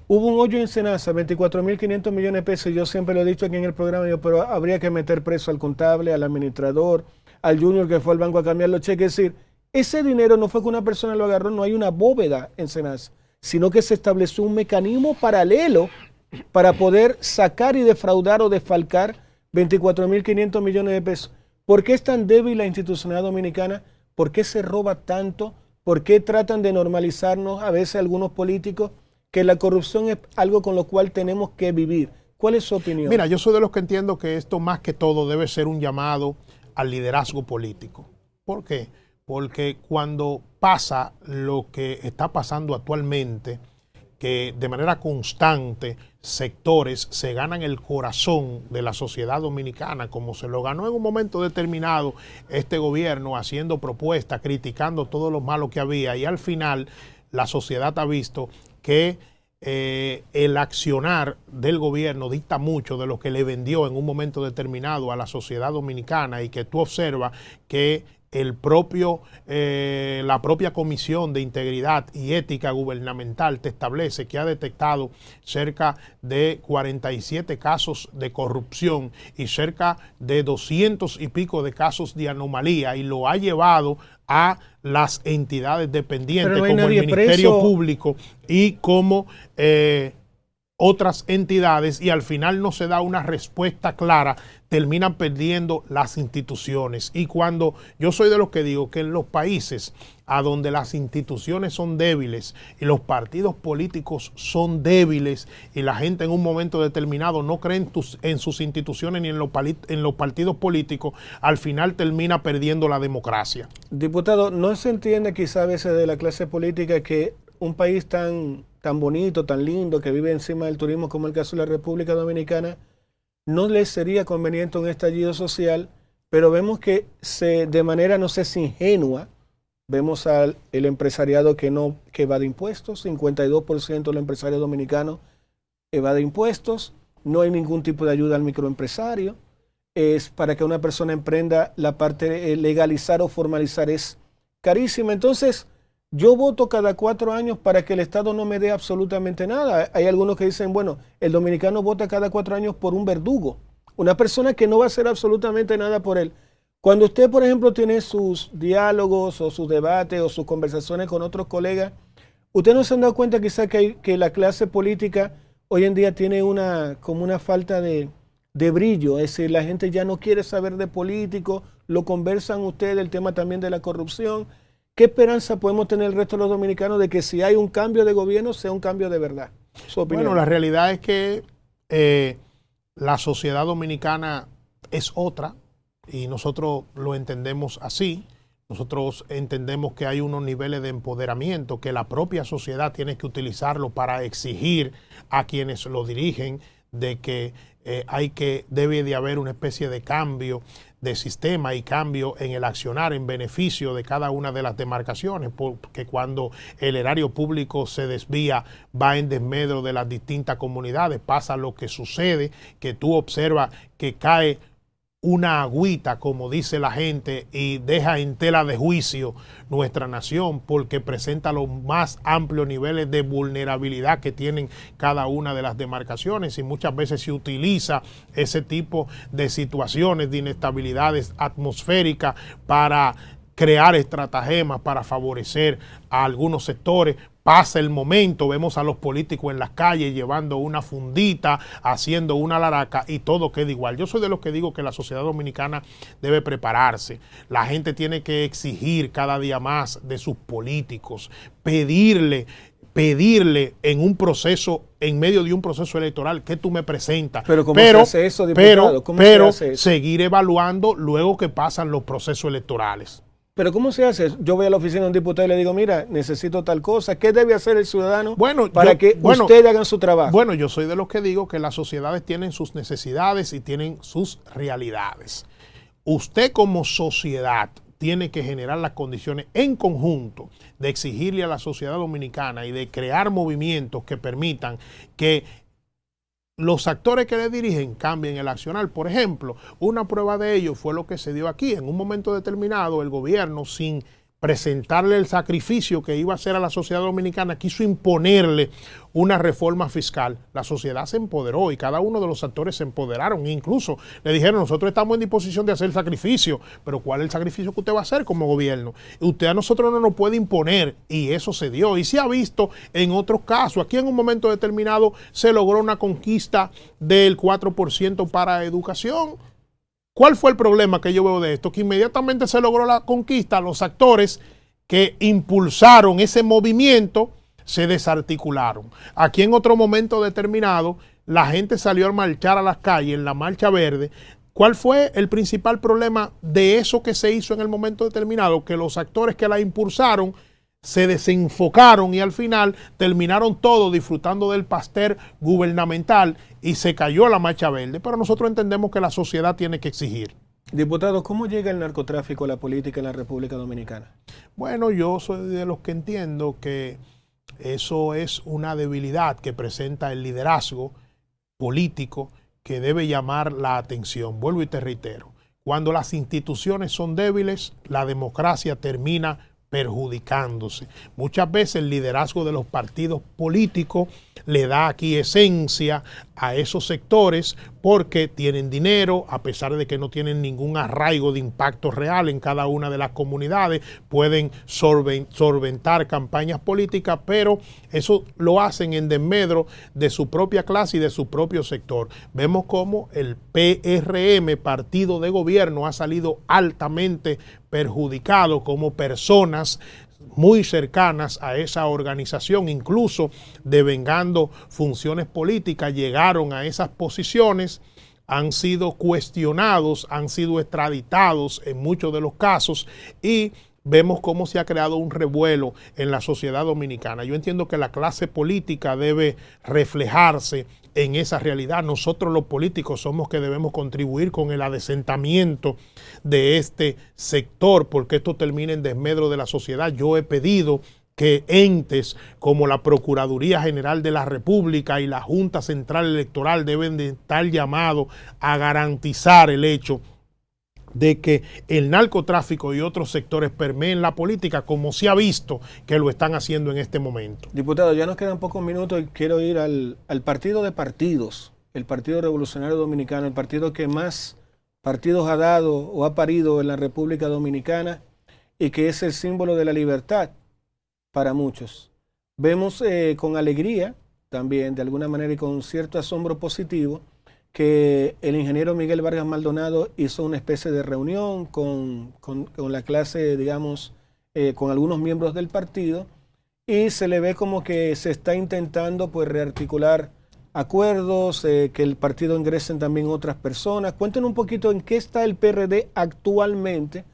hubo un hoyo en Senasa, 24.500 millones de pesos, yo siempre lo he dicho aquí en el programa, pero habría que meter preso al contable, al administrador, al junior que fue al banco a cambiar los cheques. Es decir, ese dinero no fue que una persona lo agarró, no hay una bóveda en Senasa. sino que se estableció un mecanismo paralelo para poder sacar y defraudar o desfalcar 24.500 millones de pesos. ¿Por qué es tan débil la institucionalidad dominicana? ¿Por qué se roba tanto? ¿Por qué tratan de normalizarnos a veces algunos políticos que la corrupción es algo con lo cual tenemos que vivir? ¿Cuál es su opinión? Mira, yo soy de los que entiendo que esto más que todo debe ser un llamado al liderazgo político. ¿Por qué? Porque cuando pasa lo que está pasando actualmente, que de manera constante sectores se ganan el corazón de la sociedad dominicana, como se lo ganó en un momento determinado este gobierno, haciendo propuestas, criticando todo lo malo que había, y al final la sociedad ha visto que el accionar del gobierno dicta mucho de lo que le vendió en un momento determinado a la sociedad dominicana, y que tú observas que la propia Comisión de Integridad y Ética Gubernamental te establece que ha detectado cerca de 47 casos de corrupción y cerca de 200 y pico de casos de anomalía, y lo ha llevado a las entidades dependientes como el Ministerio Público y como otras entidades, y al final no se da una respuesta clara, terminan perdiendo las instituciones. Y cuando yo soy de los que digo que en los países a donde las instituciones son débiles y los partidos políticos son débiles y la gente en un momento determinado no cree en sus instituciones ni en los partidos políticos, al final termina perdiendo la democracia. Diputado, ¿no se entiende quizá a veces de la clase política que un país tan bonito, tan lindo, que vive encima del turismo como el caso de la República Dominicana, no les sería conveniente un estallido social? Pero vemos que de manera, no sé si ingenua, vemos al empresariado que evade impuestos, 52% del empresario dominicano evade impuestos, no hay ningún tipo de ayuda al microempresario, es para que una persona emprenda la parte legalizar o formalizar es carísima. Entonces, yo voto cada 4 años para que el Estado no me dé absolutamente nada. Hay algunos que dicen, bueno, el dominicano vota cada 4 años por un verdugo, una persona que no va a hacer absolutamente nada por él. Cuando usted, por ejemplo, tiene sus diálogos o sus debates o sus conversaciones con otros colegas, ¿usted no se han dado cuenta quizá que la clase política hoy en día tiene como una falta de brillo? Es decir, la gente ya no quiere saber de políticos, lo conversan ustedes, el tema también de la corrupción. ¿Qué esperanza podemos tener el resto de los dominicanos de que si hay un cambio de gobierno sea un cambio de verdad? ¿Su opinión? Bueno, la realidad es que la sociedad dominicana es otra y nosotros lo entendemos así. Nosotros entendemos que hay unos niveles de empoderamiento que la propia sociedad tiene que utilizarlo para exigir a quienes lo dirigen de que debe de haber una especie de cambio de sistema y cambio en el accionar en beneficio de cada una de las demarcaciones, porque cuando el erario público se desvía, va en desmedro de las distintas comunidades, pasa lo que sucede, que tú observas que cae una agüita, como dice la gente, y deja en tela de juicio nuestra nación, porque presenta los más amplios niveles de vulnerabilidad que tienen cada una de las demarcaciones, y muchas veces se utiliza ese tipo de situaciones de inestabilidades atmosféricas para crear estratagemas para favorecer a algunos sectores. Pasa el momento, vemos a los políticos en las calles llevando una fundita, haciendo una laraca y todo queda igual. Yo soy de los que digo que la sociedad dominicana debe prepararse. La gente tiene que exigir cada día más de sus políticos, pedirle en un proceso, en medio de un proceso electoral, que tú me presentas. Pero ¿cómo se hace eso, diputado? ¿Cómo se hace eso? Seguir evaluando luego que pasan los procesos electorales. Pero ¿cómo se hace? Yo voy a la oficina de un diputado y le digo, mira, necesito tal cosa. ¿Qué debe hacer el ciudadano para que ustedes hagan su trabajo? Bueno, yo soy de los que digo que las sociedades tienen sus necesidades y tienen sus realidades. Usted como sociedad tiene que generar las condiciones en conjunto de exigirle a la sociedad dominicana y de crear movimientos que permitan que los actores que le dirigen cambien el accionar. Por ejemplo, una prueba de ello fue lo que se dio aquí. En un momento determinado, el gobierno, sin presentarle el sacrificio que iba a hacer a la sociedad dominicana, quiso imponerle una reforma fiscal. La sociedad se empoderó y cada uno de los actores se empoderaron. Incluso le dijeron, nosotros estamos en disposición de hacer el sacrificio, pero ¿cuál es el sacrificio que usted va a hacer como gobierno? Usted a nosotros no nos puede imponer, y eso se dio. Y se ha visto en otros casos. Aquí en un momento determinado se logró una conquista del 4% para educación. ¿Cuál fue el problema que yo veo de esto? Que inmediatamente se logró la conquista, los actores que impulsaron ese movimiento se desarticularon. Aquí en otro momento determinado, la gente salió a marchar a las calles en la Marcha Verde. ¿Cuál fue el principal problema de eso que se hizo en el momento determinado? Que los actores que la impulsaron se desenfocaron y al final terminaron todos disfrutando del pastel gubernamental y se cayó la Marcha Verde. Pero nosotros entendemos que la sociedad tiene que exigir. Diputado, ¿cómo llega el narcotráfico a la política en la República Dominicana? Bueno, yo soy de los que entiendo que eso es una debilidad que presenta el liderazgo político que debe llamar la atención. Vuelvo y te reitero, cuando las instituciones son débiles, la democracia termina perjudicándose. Muchas veces el liderazgo de los partidos políticos le da aquí esencia a esos sectores porque tienen dinero, a pesar de que no tienen ningún arraigo de impacto real en cada una de las comunidades, pueden solventar campañas políticas, pero eso lo hacen en desmedro de su propia clase y de su propio sector. Vemos cómo el PRM, partido de gobierno, ha salido altamente perjudicado, como personas muy cercanas a esa organización, incluso devengando funciones políticas, llegaron a esas posiciones, han sido cuestionados, han sido extraditados en muchos de los casos y vemos cómo se ha creado un revuelo en la sociedad dominicana. Yo entiendo que la clase política debe reflejarse en esa realidad. Nosotros los políticos somos que debemos contribuir con el adesentamiento de este sector, porque esto termina en desmedro de la sociedad. Yo he pedido que entes como la Procuraduría General de la República y la Junta Central Electoral deben de estar llamados a garantizar el hecho de que el narcotráfico y otros sectores permeen la política, como se ha visto que lo están haciendo en este momento. Diputado, ya nos quedan pocos minutos y quiero ir al partido de partidos, el Partido Revolucionario Dominicano, el partido que más partidos ha dado o ha parido en la República Dominicana y que es el símbolo de la libertad para muchos. Vemos con alegría también, de alguna manera y con cierto asombro positivo, que el ingeniero Miguel Vargas Maldonado hizo una especie de reunión con la clase, digamos, con algunos miembros del partido, y se le ve como que se está intentando pues rearticular acuerdos, que el partido ingresen también otras personas. Cuéntenos un poquito en qué está el PRD actualmente,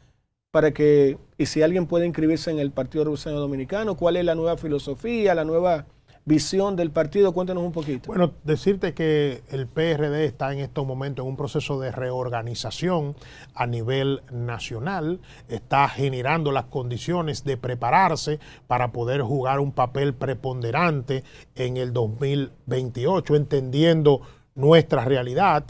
para que, y si alguien puede inscribirse en el Partido Revolucionario Dominicano, cuál es la nueva filosofía, la nueva visión del partido. Cuéntanos un poquito. Bueno, decirte que el PRD está en estos momentos en un proceso de reorganización a nivel nacional, está generando las condiciones de prepararse para poder jugar un papel preponderante en el 2028, entendiendo nuestra realidad.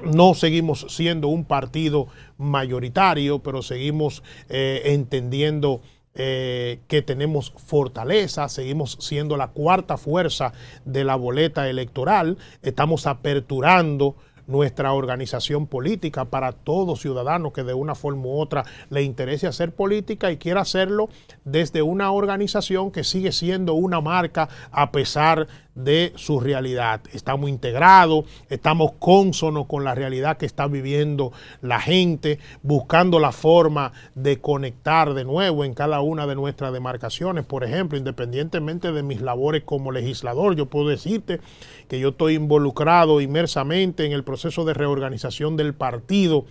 No seguimos siendo un partido mayoritario, pero seguimos entendiendo que tenemos fortaleza, seguimos siendo la cuarta fuerza de la boleta electoral, estamos aperturando nuestra organización política para todo ciudadano que de una forma u otra le interese hacer política y quiera hacerlo desde una organización que sigue siendo una marca a pesar de su realidad. Estamos integrados, estamos cónsonos con la realidad que está viviendo la gente, buscando la forma de conectar de nuevo en cada una de nuestras demarcaciones. Por ejemplo, independientemente de mis labores como legislador, yo puedo decirte que yo estoy involucrado inmersamente en el proceso de reorganización del partido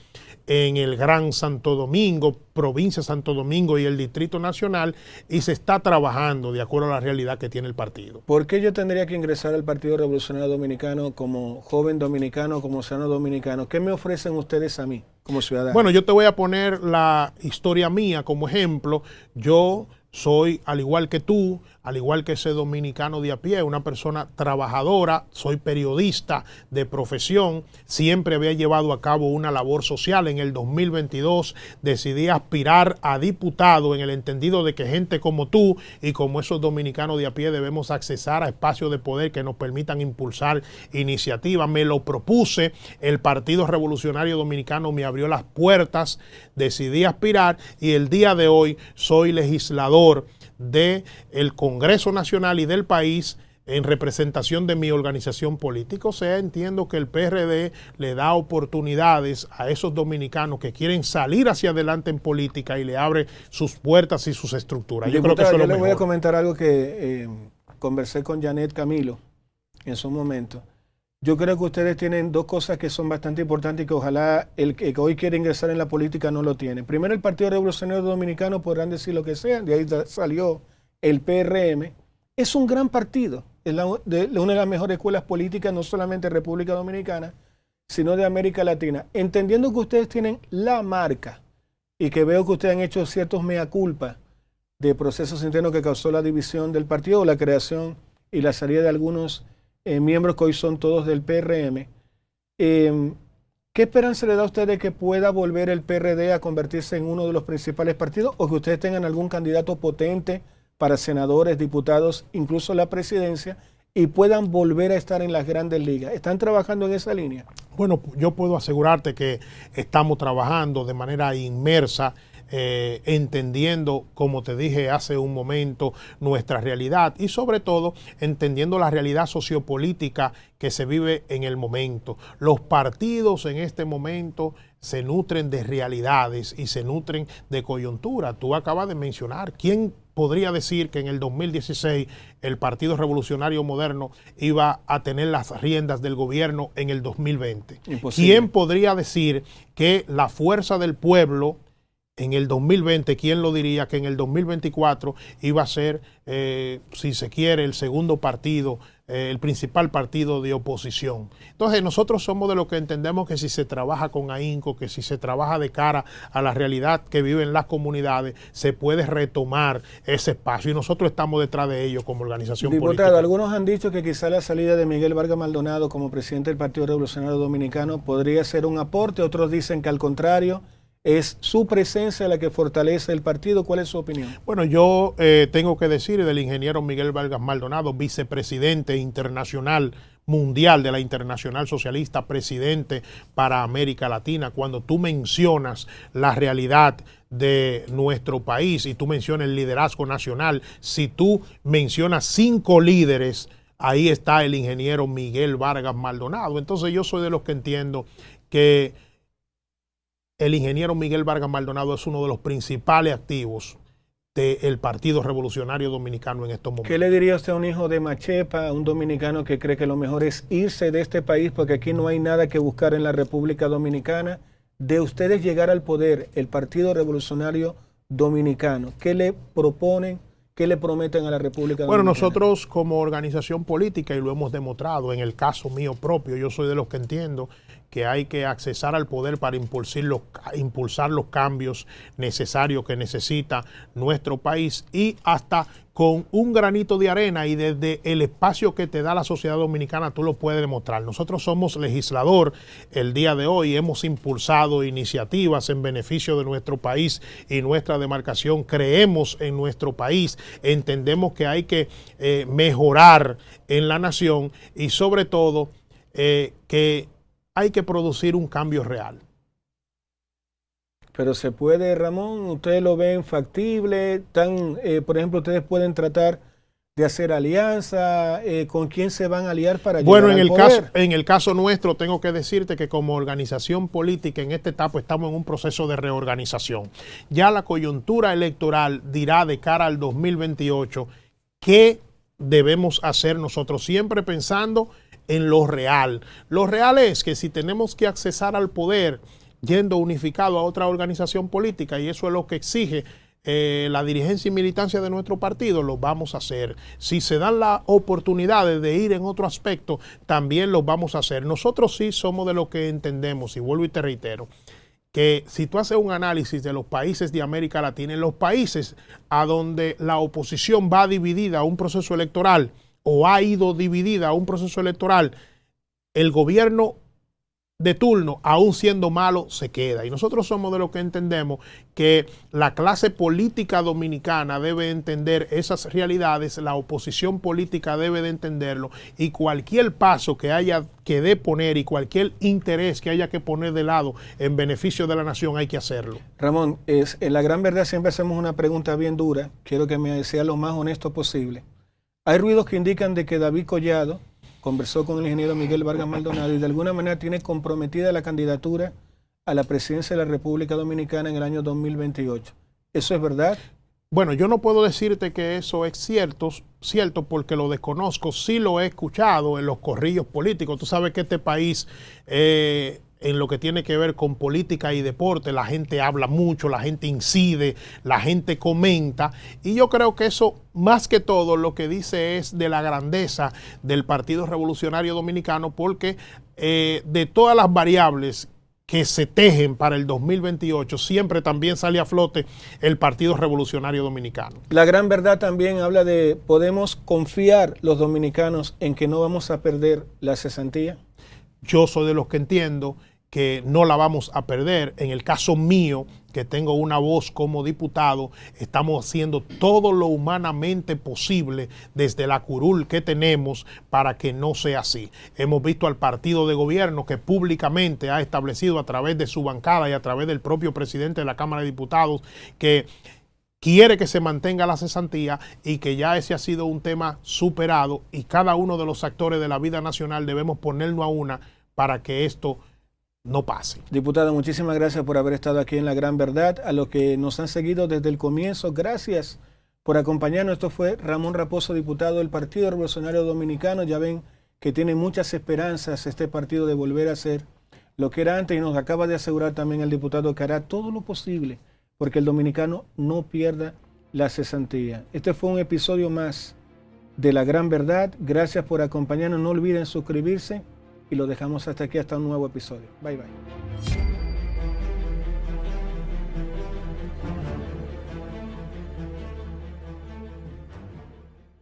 en el Gran Santo Domingo, provincia de Santo Domingo y el Distrito Nacional, y se está trabajando de acuerdo a la realidad que tiene el partido. ¿Por qué yo tendría que ingresar al Partido Revolucionario Dominicano como joven dominicano, como ciudadano dominicano? ¿Qué me ofrecen ustedes a mí como ciudadano? Bueno, yo te voy a poner la historia mía como ejemplo. Yo soy, al igual que tú, al igual que ese dominicano de a pie, una persona trabajadora, soy periodista de profesión, siempre había llevado a cabo una labor social. En el 2022 decidí aspirar a diputado en el entendido de que gente como tú y como esos dominicanos de a pie debemos accesar a espacios de poder que nos permitan impulsar iniciativas. Me lo propuse, el Partido Revolucionario Dominicano me abrió las puertas, decidí aspirar y el día de hoy soy legislador del Congreso Nacional y del país en representación de mi organización política. O sea, entiendo que el PRD le da oportunidades a esos dominicanos que quieren salir hacia adelante en política y le abre sus puertas y sus estructuras. Yo creo que eso es lo mejor. Voy a comentar algo que conversé con Janet Camilo en su momento. Yo creo que ustedes tienen dos cosas que son bastante importantes y que ojalá el que hoy quiere ingresar en la política no lo tiene. Primero, el Partido Revolucionario Dominicano, podrán decir lo que sea, de ahí salió el PRM. Es un gran partido, es una de las mejores escuelas políticas, no solamente de República Dominicana, sino de América Latina. Entendiendo que ustedes tienen la marca y que veo que ustedes han hecho ciertos mea culpa de procesos internos que causó la división del partido o la creación y la salida de algunos miembros que hoy son todos del PRM. ¿Qué esperanza le da a usted de que pueda volver el PRD a convertirse en uno de los principales partidos o que ustedes tengan algún candidato potente para senadores, diputados, incluso la presidencia y puedan volver a estar en las grandes ligas? ¿Están trabajando en esa línea? Bueno, yo puedo asegurarte que estamos trabajando de manera inmersa, entendiendo, como te dije hace un momento, nuestra realidad y sobre todo entendiendo la realidad sociopolítica que se vive en el momento. Los partidos en este momento se nutren de realidades y se nutren de coyuntura. Tú acabas de mencionar, ¿quién podría decir que en el 2016 el Partido Revolucionario Moderno iba a tener las riendas del gobierno en el 2020? Imposible. ¿Quién podría decir que la fuerza del pueblo en el 2020, quién lo diría que en el 2024 iba a ser, si se quiere, el segundo partido, el principal partido de oposición? Entonces nosotros somos de los que entendemos que si se trabaja con ahínco, que si se trabaja de cara a la realidad que viven las comunidades, se puede retomar ese espacio y nosotros estamos detrás de ello como organización política. Diputado, algunos han dicho que quizá la salida de Miguel Vargas Maldonado como presidente del Partido Revolucionario Dominicano podría ser un aporte, otros dicen que al contrario, ¿es su presencia la que fortalece el partido? ¿Cuál es su opinión? Bueno, yo tengo que decir del ingeniero Miguel Vargas Maldonado, vicepresidente internacional mundial de la Internacional Socialista, presidente para América Latina, cuando tú mencionas la realidad de nuestro país y tú mencionas el liderazgo nacional, si tú mencionas 5 líderes, ahí está el ingeniero Miguel Vargas Maldonado. Entonces yo soy de los que entiendo que el ingeniero Miguel Vargas Maldonado es uno de los principales activos del Partido Revolucionario Dominicano en estos momentos. ¿Qué le diría usted a un hijo de Machepa, a un dominicano que cree que lo mejor es irse de este país porque aquí no hay nada que buscar en la República Dominicana? De ustedes llegar al poder, el Partido Revolucionario Dominicano, ¿qué le proponen? ¿Qué le prometen a la República Dominicana? Bueno, nosotros como organización política, y lo hemos demostrado, en el caso mío propio, yo soy de los que entiendo que hay que accesar al poder para impulsar los cambios necesarios que necesita nuestro país y hasta con un granito de arena y desde el espacio que te da la sociedad dominicana tú lo puedes demostrar. Nosotros somos legislador el día de hoy, hemos impulsado iniciativas en beneficio de nuestro país y nuestra demarcación, creemos en nuestro país, entendemos que hay que mejorar en la nación y sobre todo que hay que producir un cambio real. Pero se puede, Ramón, ¿ustedes lo ven factible? Por ejemplo, ustedes pueden tratar de hacer alianza. ¿Con quién se van a aliar para llegar al poder? En el caso nuestro, tengo que decirte que como organización política en esta etapa estamos en un proceso de reorganización. Ya la coyuntura electoral dirá de cara al 2028 qué debemos hacer nosotros, siempre pensando en lo real. Lo real es que si tenemos que accesar al poder yendo unificado a otra organización política, y eso es lo que exige la dirigencia y militancia de nuestro partido, lo vamos a hacer. Si se dan las oportunidades de ir en otro aspecto, también lo vamos a hacer. Nosotros sí somos de lo que entendemos, y vuelvo y te reitero, que si tú haces un análisis de los países de América Latina, en los países a donde la oposición va dividida a un proceso electoral o ha ido dividida a un proceso electoral, el gobierno de turno, aún siendo malo, se queda. Y nosotros somos de los que entendemos que la clase política dominicana debe entender esas realidades, la oposición política debe de entenderlo, y cualquier paso que haya que deponer y cualquier interés que haya que poner de lado en beneficio de la nación hay que hacerlo. Ramón, en la gran verdad siempre hacemos una pregunta bien dura, quiero que me sea lo más honesto posible. Hay ruidos que indican de que David Collado conversó con el ingeniero Miguel Vargas Maldonado y de alguna manera tiene comprometida la candidatura a la presidencia de la República Dominicana en el año 2028. ¿Eso es verdad? Bueno, yo no puedo decirte que eso es cierto porque lo desconozco. Sí lo he escuchado en los corrillos políticos. Tú sabes que este país, en lo que tiene que ver con política y deporte, la gente habla mucho, la gente incide, la gente comenta, y yo creo que eso, más que todo, lo que dice es de la grandeza del Partido Revolucionario Dominicano, porque de todas las variables que se tejen para el 2028, siempre también sale a flote el Partido Revolucionario Dominicano. La gran verdad también habla de, ¿podemos confiar los dominicanos en que no vamos a perder la cesantía? Yo soy de los que entiendo que no la vamos a perder. En el caso mío, que tengo una voz como diputado, estamos haciendo todo lo humanamente posible desde la curul que tenemos para que no sea así. Hemos visto al partido de gobierno que públicamente ha establecido a través de su bancada y a través del propio presidente de la Cámara de Diputados que quiere que se mantenga la cesantía y que ya ese ha sido un tema superado, y cada uno de los actores de la vida nacional debemos ponernos a una para que esto no pase. Diputado, muchísimas gracias por haber estado aquí en La Gran Verdad. A los que nos han seguido desde el comienzo, gracias por acompañarnos. Esto fue Ramón Raposo, diputado del Partido Revolucionario Dominicano. Ya ven que tiene muchas esperanzas este partido de volver a ser lo que era antes, y nos acaba de asegurar también el diputado que hará todo lo posible porque el dominicano no pierda la cesantía. Este fue un episodio más de La Gran Verdad. Gracias por acompañarnos. No olviden suscribirse y lo dejamos hasta aquí, hasta un nuevo episodio. Bye, bye.